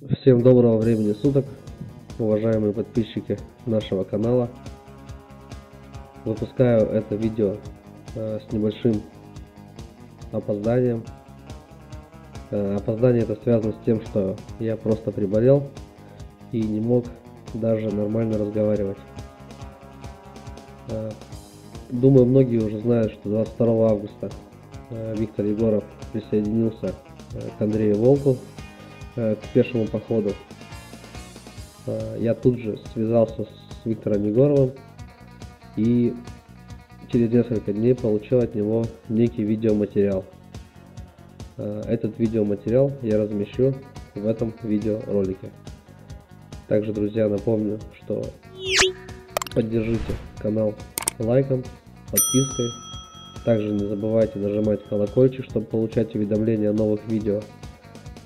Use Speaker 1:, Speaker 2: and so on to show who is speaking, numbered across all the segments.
Speaker 1: Всем доброго времени суток, уважаемые подписчики нашего канала. Выпускаю это видео с небольшим опозданием. Опоздание это связано с тем, что я просто приболел и не мог даже нормально разговаривать. Думаю, многие уже знают, что 22 августа Виктор Егоров присоединился к Андрею Волку к пешему походу. Я тут же связался с Виктором Егоровым и через несколько дней получил от него некий видеоматериал. Этот видеоматериал я размещу в этом видеоролике. Также, друзья, напомню, что поддержите канал лайком, подпиской. Также не забывайте нажимать колокольчик, чтобы получать уведомления о новых видео.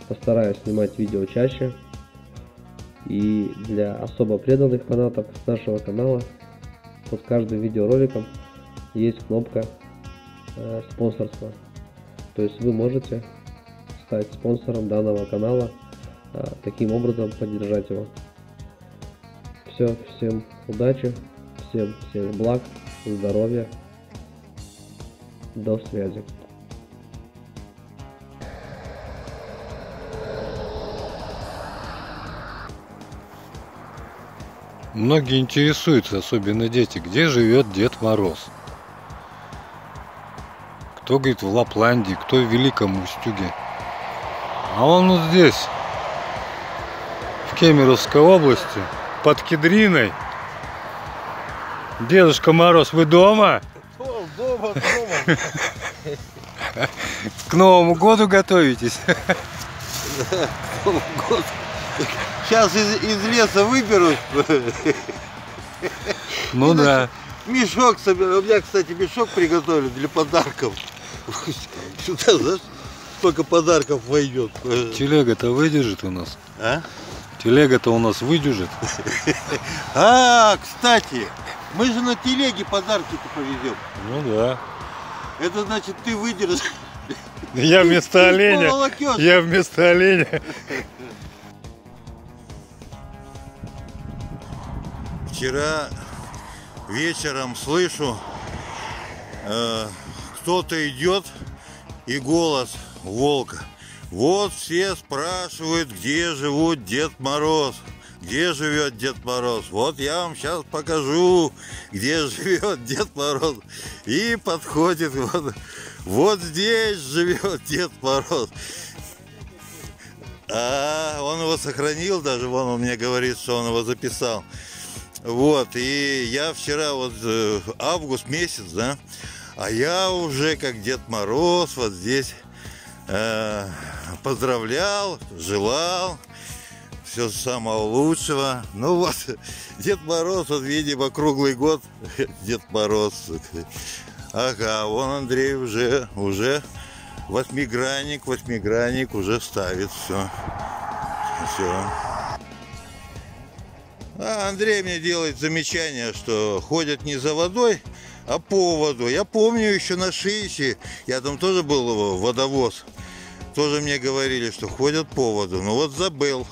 Speaker 1: Постараюсь снимать видео чаще. И для особо преданных фанатов нашего канала под каждым видеороликом есть кнопка спонсорства. То есть вы можете стать спонсором данного канала, таким образом поддержать его. Все, всем удачи, всем благ, здоровья. До связи.
Speaker 2: Многие интересуются, особенно дети, где живет Дед Мороз. Кто говорит в Лапландии, кто в Великом Устюге. А он вот здесь, в Кемеровской области, под Кедриной. Дедушка Мороз, вы дома?
Speaker 3: Дома.
Speaker 2: К Новому году готовитесь?
Speaker 3: Да, к Новому году. Сейчас из леса выберусь.
Speaker 2: Ну да.
Speaker 3: Мешок собираю. У меня, кстати, мешок приготовили для подарков. Сюда, знаешь, сколько подарков войдет.
Speaker 2: Телега-то выдержит у нас?
Speaker 3: А?
Speaker 2: Телега-то у нас выдержит.
Speaker 3: Кстати, мы же на телеге подарки-то повезем.
Speaker 2: Ну да.
Speaker 3: Это значит, ты выдержишь.
Speaker 2: Я вместо оленя. Я вместо оленя.
Speaker 3: Вчера вечером слышу, кто-то идет, и голос волка. Вот все спрашивают, где живет Дед Мороз. Где живет Дед Мороз? Вот я вам сейчас покажу, где живет Дед Мороз. И подходит, вот здесь живет Дед Мороз. Он его сохранил даже, вон он мне говорит, что он его записал. Вот, и я вчера, август месяц, да, а я уже как Дед Мороз вот здесь поздравлял, желал всего самого лучшего. Ну вот, Дед Мороз, вот, видимо, круглый год Дед Мороз. Ага, вон Андрей уже восьмигранник уже ставит, все. Андрей мне делает замечание, что ходят не за водой, а по воду. Я помню еще на Шиисе, я там тоже был водовоз, тоже мне говорили, что ходят по воду. Ну вот забыл.